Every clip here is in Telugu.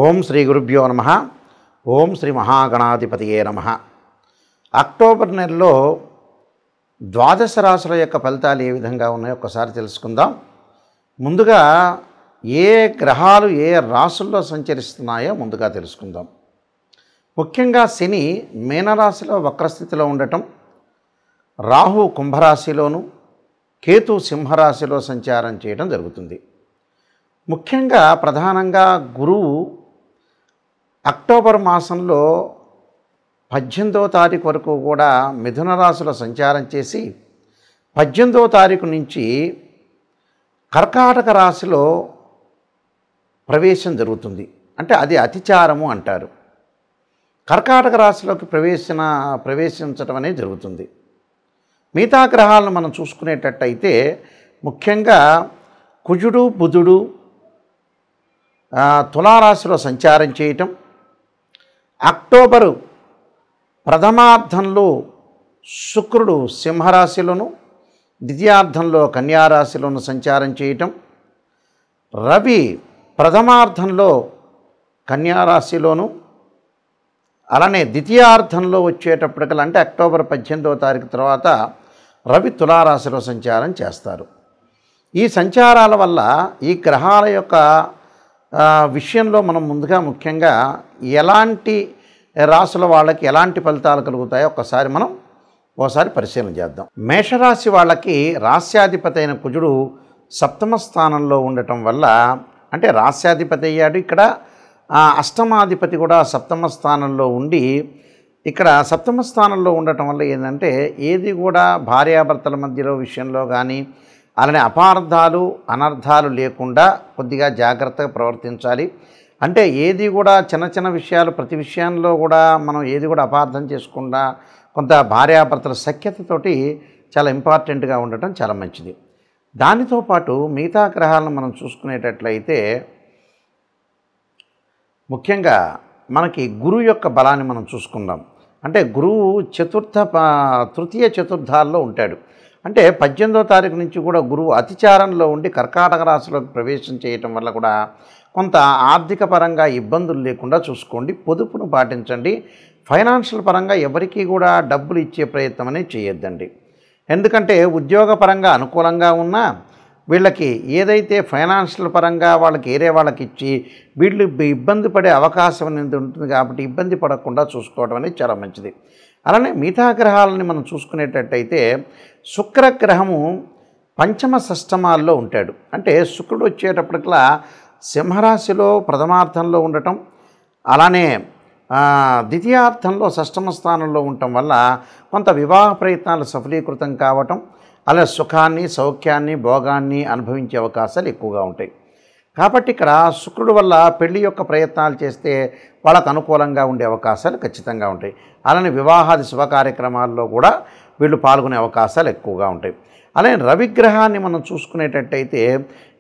ఓం శ్రీ గురుభ్యో నమః. ఓం శ్రీ మహాగణాధిపతియే నమః. అక్టోబర్ నెలలో ద్వాదశ రాశుల యొక్క ఫలితాలు ఏ విధంగా ఉన్నాయో ఒకసారి తెలుసుకుందాం. ముందుగా ఏ గ్రహాలు ఏ రాశుల్లో సంచరిస్తున్నాయో ముందుగా తెలుసుకుందాం. ముఖ్యంగా శని మీనరాశిలో వక్రస్థితిలో ఉండటం, రాహు కుంభరాశిలోను, కేతు సింహరాశిలో సంచారం చేయడం జరుగుతుంది. ముఖ్యంగా ప్రధానంగా గురువు అక్టోబర్ మాసంలో 18వ తారీఖు వరకు కూడా మిథున రాశిలో సంచారం చేసి 18వ తారీఖు నుంచి కర్కాటక రాశిలో ప్రవేశం జరుగుతుంది. అంటే అది అతిచారము అంటారు. కర్కాటక రాశిలోకి ప్రవేశించడం అనేది జరుగుతుంది. మిగతా గ్రహాలను మనం చూసుకునేటట్టయితే ముఖ్యంగా కుజుడు బుధుడు తులారాశిలో సంచారం చేయటం, అక్టోబరు ప్రథమార్థంలో శుక్రుడు సింహరాశిలోను, ద్వితీయార్థంలో కన్యారాశిలోను సంచారం చేయటం, రవి ప్రథమార్థంలో కన్యారాశిలోను, అలానే ద్వితీయార్థంలో వచ్చేటప్పటికల్లా అంటే అక్టోబర్ 18వ తారీఖు తర్వాత రవి తులారాశిలో సంచారం చేస్తారు. ఈ సంచారాల వల్ల ఈ గ్రహాల యొక్క విషయంలో మనం ముందుగా ముఖ్యంగా ఎలాంటి రాశుల వాళ్ళకి ఎలాంటి ఫలితాలు కలుగుతాయో ఒకసారి పరిశీలన చేద్దాం. మేషరాశి వాళ్ళకి రాస్యాధిపతి అయిన కుజుడు సప్తమ స్థానంలో ఉండటం వల్ల, అంటే రాస్యాధిపతి అయ్యాడు, ఇక్కడ అష్టమాధిపతి కూడా సప్తమ స్థానంలో ఉండి, ఇక్కడ సప్తమ స్థానంలో ఉండటం వల్ల ఏంటంటే ఏది కూడా భార్యాభర్తల మధ్యలో విషయంలో కానీ అలానే అపార్థాలు అనర్థాలు లేకుండా కొద్దిగా జాగ్రత్తగా ప్రవర్తించాలి. అంటే ఏది కూడా చిన్న చిన్న విషయాలు ప్రతి విషయంలో కూడా మనం ఏది కూడా అపార్థం చేసుకుండా కొంత భార్యాభర్తల సఖ్యతతోటి చాలా ఇంపార్టెంట్గా ఉండటం చాలా మంచిది. దానితో పాటు మిగతా గ్రహాలను మనం చూసుకునేటట్లయితే ముఖ్యంగా మనకి గురువు యొక్క బలాన్ని మనం చూసుకుందాం. అంటే గురువు తృతీయ చతుర్థాల్లో ఉంటాడు. అంటే 18వ తారీఖు నుంచి కూడా గురువు అతిచారంలో ఉండి కర్కాటక రాశిలోకి ప్రవేశం చేయటం వల్ల కూడా కొంత ఆర్థిక పరంగా ఇబ్బందులు లేకుండా చూసుకోండి. పొదుపును పాటించండి. ఫైనాన్షియల్ పరంగా ఎవరికీ కూడా డబ్బులు ఇచ్చే ప్రయత్నం అనేది చేయొద్దండి. ఎందుకంటే ఉద్యోగపరంగా అనుకూలంగా ఉన్నా వీళ్ళకి ఏదైతే ఫైనాన్షియల్ పరంగా వాళ్ళకి ఏరే వాళ్ళకి ఇచ్చి వీళ్ళు ఇబ్బంది పడే అవకాశం అనేది ఉంటుంది. కాబట్టి ఇబ్బంది పడకుండా చూసుకోవడం అనేది చాలా మంచిది. అలానే మిగతా గ్రహాలని మనం చూసుకునేటట్టయితే శుక్రగ్రహము పంచమ షష్టమాల్లో ఉంటాడు. అంటే శుక్రుడు వచ్చేటప్పటికల్లా సింహరాశిలో ప్రథమార్థంలో ఉండటం, అలానే ద్వితీయార్థంలో షష్టమ స్థానంలో ఉండటం వల్ల కొంత వివాహ ప్రయత్నాలు సఫలీకృతం కావటం, అలా సుఖాన్ని సౌఖ్యాన్ని భోగాన్ని అనుభవించే అవకాశాలు ఎక్కువగా ఉంటాయి. కాబట్టి ఇక్కడ శుక్రుడు వల్ల పెళ్లి యొక్క ప్రయత్నాలు చేస్తే వాళ్ళకు అనుకూలంగా ఉండే అవకాశాలు ఖచ్చితంగా ఉంటాయి. అలానే వివాహాది శుభ కార్యక్రమాల్లో కూడా వీళ్ళు పాల్గొనే అవకాశాలు ఎక్కువగా ఉంటాయి. అలానే రవిగ్రహాన్ని మనం చూసుకునేటట్టయితే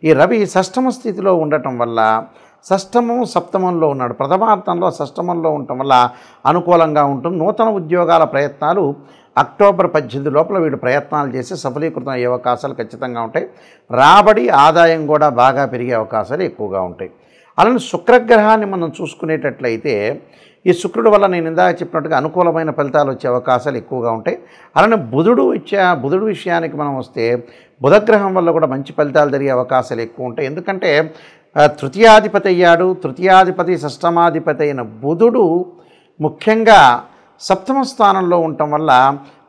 ఈ రవి షష్టమ స్థితిలో ఉండటం వల్ల షష్టమం సప్తమంలో ఉన్నాడు. ప్రథమార్థంలో షష్టమంలో ఉండటం వల్ల అనుకూలంగా ఉంటుంది. నూతన ఉద్యోగాల ప్రయత్నాలు అక్టోబర్ 18 లోపల వీళ్ళు ప్రయత్నాలు చేసి సఫలీకృతం అయ్యే అవకాశాలు ఖచ్చితంగా ఉంటాయి. రాబడి ఆదాయం కూడా బాగా పెరిగే అవకాశాలు ఎక్కువగా ఉంటాయి. అలానే శుక్రగ్రహాన్ని మనం చూసుకునేటట్లయితే ఈ శుక్రుడు వల్ల నేను ఇందాక చెప్పినట్టుగా అనుకూలమైన ఫలితాలు వచ్చే అవకాశాలు ఎక్కువగా ఉంటాయి. అలానే బుధుడు విషయానికి మనం వస్తే బుధగ్రహం వల్ల కూడా మంచి ఫలితాలు జరిగే అవకాశాలు ఎక్కువ ఉంటాయి. ఎందుకంటే తృతీయాధిపతి అయ్యాడు. తృతీయాధిపతి షష్టమాధిపతి అయిన బుధుడు ముఖ్యంగా సప్తమ స్థానంలో ఉండటం వల్ల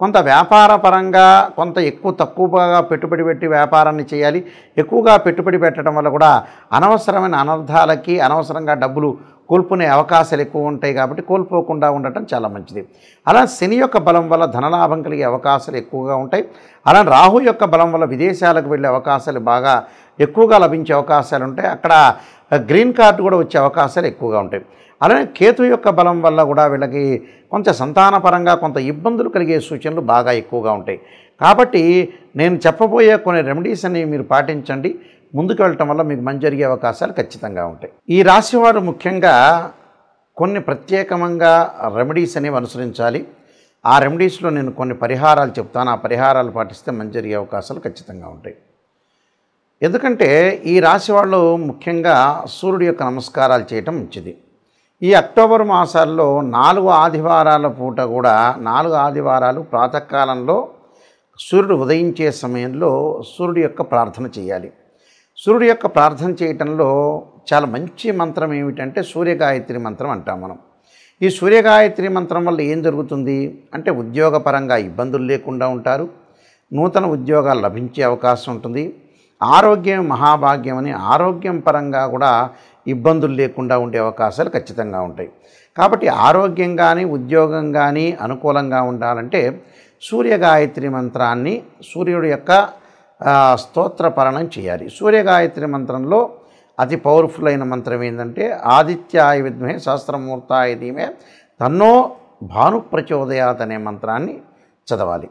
కొంత వ్యాపార పరంగా కొంత తక్కువగా పెట్టుబడి పెట్టి వ్యాపారాన్ని చేయాలి. ఎక్కువగా పెట్టుబడి పెట్టడం వల్ల కూడా అనవసరమైన అనర్థాలకి అనవసరంగా డబ్బులు కోల్పోనే అవకాశాలు ఎక్కువ ఉంటాయి. కాబట్టి కోల్పోకుండా ఉండటం చాలా మంచిది. అలా శని యొక్క బలం వల్ల ధనలాభం కలిగే అవకాశాలు ఎక్కువగా ఉంటాయి. అలా రాహు యొక్క బలం వల్ల విదేశాలకు వెళ్ళే అవకాశాలు బాగా ఎక్కువగా లభించే అవకాశాలు ఉంటాయి. అక్కడ గ్రీన్ కార్డు కూడా వచ్చే అవకాశాలు ఎక్కువగా ఉంటాయి. అలానే కేతు యొక్క బలం వల్ల కూడా వీళ్ళకి కొంచెం సంతానపరంగా కొంత ఇబ్బందులు కలిగే సూచనలు బాగా ఎక్కువగా ఉంటాయి. కాబట్టి నేను చెప్పబోయే కొన్ని రెమెడీస్ అనేవి మీరు పాటించండి. ముందుకు వెళ్ళటం వల్ల మీకు మంచి జరిగే అవకాశాలు ఖచ్చితంగా ఉంటాయి. ఈ రాశి వారు ముఖ్యంగా కొన్ని ప్రత్యేకంగా రెమెడీస్ అనేవి అనుసరించాలి. ఆ రెమెడీస్లో నేను కొన్ని పరిహారాలు చెప్తాను. ఆ పరిహారాలు పాటిస్తే మంచి జరిగే అవకాశాలు ఖచ్చితంగా ఉంటాయి. ఎందుకంటే ఈ రాశి వాళ్ళు ముఖ్యంగా సూర్యుడి యొక్క నమస్కారాలు చేయటం మంచిది. ఈ అక్టోబర్ మాసాల్లో 4 ఆదివారాల పూట కూడా 4 ఆదివారాలు ప్రాతకాలంలో సూర్యుడు ఉదయించే సమయంలో సూర్యుడి యొక్క ప్రార్థన చేయాలి. సూర్యుడి యొక్క ప్రార్థన చేయటంలో చాలా మంచి మంత్రం ఏమిటంటే సూర్యగాయత్రి మంత్రం అంటాం మనం. ఈ సూర్యగాయత్రి మంత్రం వల్ల ఏం జరుగుతుంది అంటే ఉద్యోగపరంగా ఇబ్బందులు లేకుండా ఉంటారు, నూతన ఉద్యోగాలు లభించే అవకాశం ఉంటుంది, ఆరోగ్యం మహాభాగ్యం అని ఆరోగ్యం పరంగా కూడా ఇబ్బందులు లేకుండా ఉండే అవకాశాలు ఖచ్చితంగా ఉంటాయి. కాబట్టి ఆరోగ్యం కానీ ఉద్యోగం కానీ అనుకూలంగా ఉండాలంటే సూర్యగాయత్రి మంత్రాన్ని సూర్యుడి యొక్క స్తోత్రపరణం చేయాలి. సూర్యగాయత్రి మంత్రంలో అతి పవర్ఫుల్ అయిన మంత్రం ఏంటంటే ఆదిత్యాయ విద్మహే సహస్రమూర్తాయ ధీమహి తన్నో భాను ప్రచోదయాత్ అనే మంత్రాన్ని చదవాలి.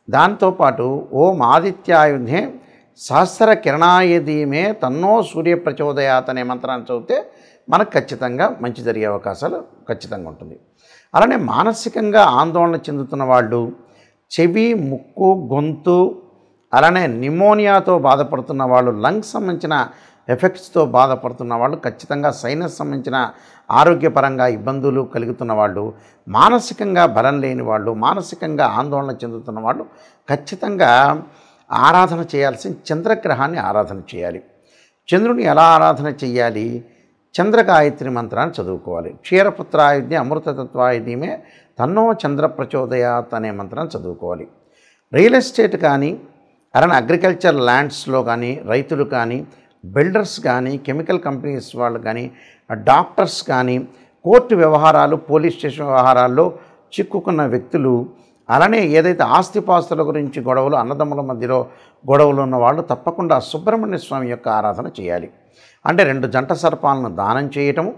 దాంతోపాటు ఓం ఆదిత్యాయ విద్మహే సహస్ర కిరణాయ ధీమహి తన్నో సూర్య ప్రచోదయాత్ అనే మంత్రాన్ని చదివితే మనకు ఖచ్చితంగా మంచి జరిగే అవకాశాలు ఖచ్చితంగా ఉంటుంది. అలానే మానసికంగా ఆందోళన చెందుతున్న వాళ్ళు, చెవి ముక్కు గొంతు అలానే నిమోనియాతో బాధపడుతున్న వాళ్ళు, లంగ్స్ సంబంధించిన ఎఫెక్ట్స్తో బాధపడుతున్న వాళ్ళు, ఖచ్చితంగా సైనస్ సంబంధించిన ఆరోగ్యపరంగా ఇబ్బందులు కలుగుతున్న వాళ్ళు, మానసికంగా బలం లేని వాళ్ళు, మానసికంగా ఆందోళన చెందుతున్న వాళ్ళు ఖచ్చితంగా ఆరాధన చేయాల్సిన చంద్రగ్రహాన్ని ఆరాధన చేయాలి. చంద్రుని ఎలా ఆరాధన చేయాలి? చంద్రగాయత్రి మంత్రాన్ని చదువుకోవాలి. క్షీరపుత్రాయుధ్య అమృతతత్వాయ ధీమహి తన్నో చంద్ర ప్రచోదయాత్ అనే మంత్రాన్ని చదువుకోవాలి. రియల్ ఎస్టేట్ కానీ అలానే అగ్రికల్చర్ ల్యాండ్స్లో కానీ రైతులు కానీ బిల్డర్స్ కానీ కెమికల్ కంపెనీస్ వాళ్ళు కానీ డాక్టర్స్ కానీ కోర్టు వ్యవహారాలు పోలీస్ స్టేషన్ వ్యవహారాల్లో చిక్కుకున్న వ్యక్తులు అలానే ఏదైతే ఆస్తిపాస్తుల గురించి గొడవలు అన్నదమ్ముల మధ్యలో గొడవలు ఉన్న వాళ్ళు తప్పకుండా సుబ్రహ్మణ్య స్వామి యొక్క ఆరాధన చేయాలి. అంటే 2 జంట సర్పాలను దానం చేయటము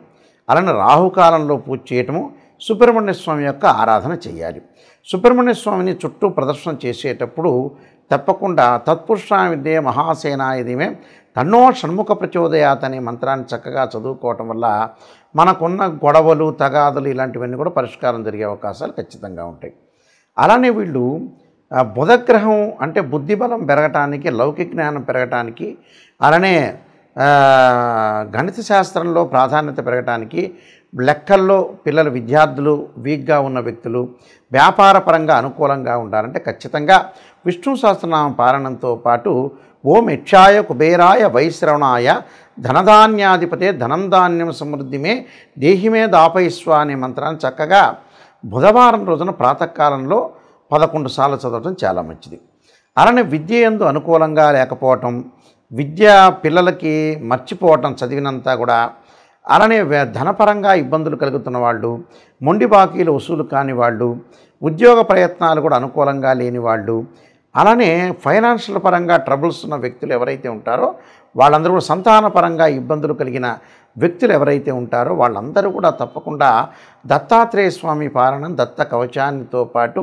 అలానే రాహుకాలంలో పూజ చేయటము సుబ్రహ్మణ్య స్వామి యొక్క ఆరాధన చేయాలి. సుబ్రహ్మణ్య స్వామిని చుట్టూ ప్రదర్శన చేసేటప్పుడు తప్పకుండా తత్పురుషాయ విద్యే మహాసేనాయ ధీమహి తన్నో షణ్ముఖ ప్రచోదయాత్ అనే మంత్రాన్ని చక్కగా చదువుకోవటం వల్ల మనకున్న గొడవలు తగాదులు ఇలాంటివన్నీ కూడా పరిష్కారం జరిగే అవకాశాలు ఖచ్చితంగా ఉంటాయి. అలానే వీళ్ళు బుధగ్రహం అంటే బుద్ధిబలం పెరగటానికి, లౌకిక జ్ఞానం పెరగటానికి, అలానే గణిత శాస్త్రంలో ప్రాధాన్యత పెరగటానికి, లెక్కల్లో పిల్లలు విద్యార్థులు వీక్గా ఉన్న వ్యక్తులు వ్యాపారపరంగా అనుకూలంగా ఉండాలంటే ఖచ్చితంగా విష్ణు సహస్రనామ పారాయణంతో పాటు ఓం యక్షాయ కుబేరాయ వైశ్రవణాయ ధనధాన్యాధిపతే ధనం ధాన్యం సమృద్ధిమే దేహిమే దాపయిస్వ అనే మంత్రాన్ని చక్కగా బుధవారం రోజున ప్రాతకాలంలో 11 సార్లు చదవటం చాలా మంచిది. అలానే విద్య యందు అనుకూలంగా లేకపోవటం, విద్య పిల్లలకి మర్చిపోవటం చదివినంతా కూడా, అలానే ధనపరంగా ఇబ్బందులు కలుగుతున్న వాళ్ళు, మొండి బాకీలు వసూలు కాని వాళ్ళు, ఉద్యోగ ప్రయత్నాలు కూడా అనుకూలంగా లేని వాళ్ళు, అలానే ఫైనాన్షియల్ పరంగా ట్రబుల్స్ ఉన్న వ్యక్తులు ఎవరైతే ఉంటారో వాళ్ళందరూ కూడా సంతానపరంగా ఇబ్బందులు కలిగిన వ్యక్తులు ఎవరైతే ఉంటారో వాళ్ళందరూ కూడా తప్పకుండా దత్తాత్రేయ స్వామి పారాయణం దత్త కవచాన్నితో పాటు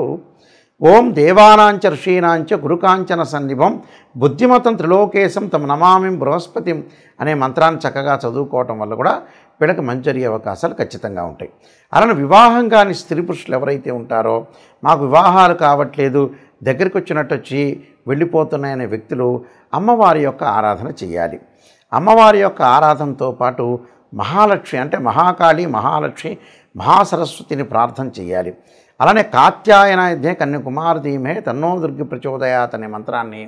ఓం దేవానాంచ ఋషీనాంచ గురుకాంచన సన్నిభం బుద్ధిమతం త్రిలోకేశం తమ నమామి బృహస్పతిం అనే మంత్రాన్ని చక్కగా చదువుకోవటం వల్ల కూడా వీళ్ళకి మంచి జరిగే అవకాశాలు ఖచ్చితంగా ఉంటాయి. అలానే వివాహం కాని స్త్రీ పురుషులు ఎవరైతే ఉంటారో మాకు వివాహాలు కావట్లేదు, దగ్గరికి వచ్చినట్టు వచ్చి వెళ్ళిపోతున్నాయనే వ్యక్తులు అమ్మవారి యొక్క ఆరాధన చేయాలి. అమ్మవారి యొక్క ఆరాధనతో పాటు మహాలక్ష్మి అంటే మహాకాళి, మహాలక్ష్మి, మహాసరస్వతిని ప్రార్థన చేయాలి. అలానే కాత్యాయనాయుధ్యే కన్యాకుమారి ధీమహి తన్నో దుర్గి ప్రచోదయాత్ అనే మంత్రాన్ని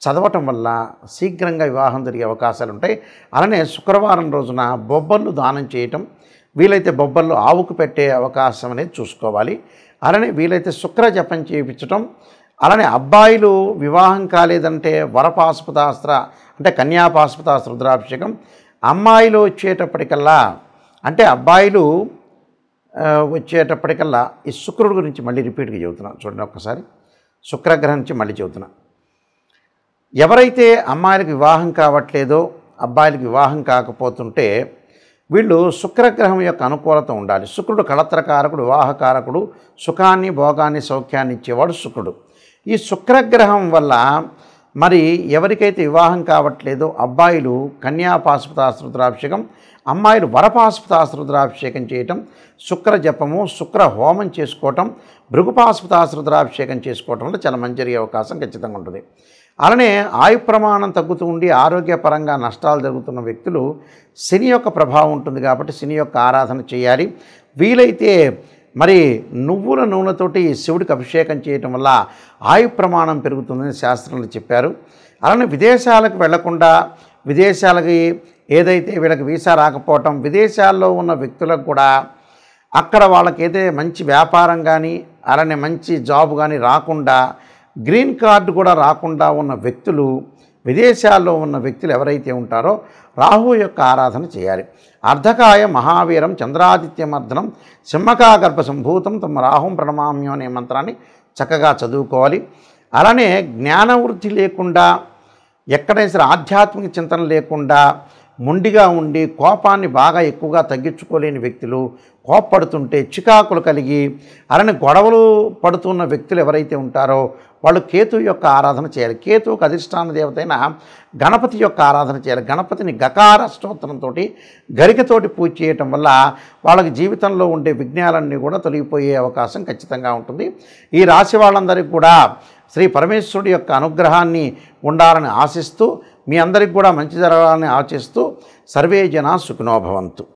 చదవటం వల్ల శీఘ్రంగా వివాహం జరిగే అవకాశాలు ఉంటాయి. అలానే శుక్రవారం రోజున బొబ్బర్లు దానం చేయటం, వీలైతే బొబ్బర్లు ఆవుకు పెట్టే అవకాశం అనేది చూసుకోవాలి. అలానే వీలైతే శుక్ర జపం చేయించటం, అలానే అబ్బాయిలు వివాహం కాలేదంటే వరపాశుపతాస్త్ర అంటే కన్యాపాశుపతాస్త్ర రుద్రాభిషేకం, అమ్మాయిలు వచ్చేటప్పటికల్లా అంటే అబ్బాయిలు వచ్చేటప్పటికల్లా ఈ శుక్రుడి గురించి మళ్ళీ రిపీట్గా చెబుతున్నాను చూడండి ఒక్కసారి. శుక్రగ్రహం నుంచి మళ్ళీ చెబుతున్నాను. ఎవరైతే అమ్మాయిలకు వివాహం కావట్లేదో, అబ్బాయిలకు వివాహం కాకపోతుంటే వీళ్ళు శుక్రగ్రహం యొక్క అనుకూలత ఉండాలి. శుక్రుడు కళత్రకారకుడు, వివాహకారకుడు, సుఖాన్ని భోగాన్ని సౌఖ్యాన్ని ఇచ్చేవాడు శుక్రుడు. ఈ శుక్రగ్రహం వల్ల మరి ఎవరికైతే వివాహం కావట్లేదో అబ్బాయిలు కన్యాపాశుపతాస్త్ర రుద్రాభిషేకం, అమ్మాయిలు వరపాశుపతాస్త్ర రుద్రాభిషేకం చేయటం, శుక్ర జపము, శుక్ర హోమం చేసుకోవటం, భృగుపాశుపతాస్త్ర రుద్రాభిషేకం చేసుకోవటం వల్ల చాలా మంచి జరిగే అవకాశం ఖచ్చితంగా ఉంటుంది. అలానే ఆయు ప్రమాణం తగ్గుతూ ఉండి ఆరోగ్యపరంగా నష్టాలు జరుగుతున్న వ్యక్తులు శని యొక్క ప్రభావం ఉంటుంది కాబట్టి శని యొక్క ఆరాధన చేయాలి. వీలైతే మరి నువ్వుల నూనెతోటి శివుడికి అభిషేకం చేయటం వల్ల ఆయు ప్రమాణం పెరుగుతుందని శాస్త్రంలో చెప్పారు. అలానే విదేశాలకు వెళ్లకుండా, విదేశాలకి ఏదైతే వీళ్ళకి వీసా రాకపోవటం, విదేశాల్లో ఉన్న వ్యక్తులకు కూడా అక్కడ వాళ్ళకైతే మంచి వ్యాపారం కానీ అలానే మంచి జాబ్ కానీ రాకుండా, గ్రీన్ కార్డు కూడా రాకుండా ఉన్న వ్యక్తులు, విదేశాల్లో ఉన్న వ్యక్తులు ఎవరైతే ఉంటారో రాహు యొక్క ఆరాధన చేయాలి. అర్ధకాయ మహావీరం చంద్రాదిత్యమర్దనం సింహకాగర్భ సంభూతం తమ రాహుం ప్రణమామ్యం అనే మంత్రాన్ని చక్కగా చదువుకోవాలి. అలానే జ్ఞానవృద్ధి లేకుండా, ఎక్కడైనా సరే ఆధ్యాత్మిక చింతన లేకుండా మొండిగా ఉండి కోపాన్ని బాగా ఎక్కువగా తగ్గించుకోలేని వ్యక్తులు, కోప్పడుతుంటే చికాకులు కలిగి అలానే గొడవలు పడుతున్న వ్యక్తులు ఎవరైతే ఉంటారో వాళ్ళు కేతు యొక్క ఆరాధన చేయాలి. కేతువుకు అధిష్టాన దేవత అయిన గణపతి యొక్క ఆరాధన చేయాలి. గణపతిని గకార స్తోత్రంతో గరికతోటి పూజ చేయటం వల్ల వాళ్ళకి జీవితంలో ఉండే విఘ్నాలన్నీ కూడా తొలగిపోయే అవకాశం ఖచ్చితంగా ఉంటుంది. ఈ రాశి వాళ్ళందరికీ కూడా శ్రీ పరమేశ్వరుడి యొక్క అనుగ్రహాన్ని ఉండాలని ఆశిస్తూ, మీ అందరికి కూడా మంచి జరగాలని ఆశిస్తూ సర్వే జనా సుఖినో భవంతు.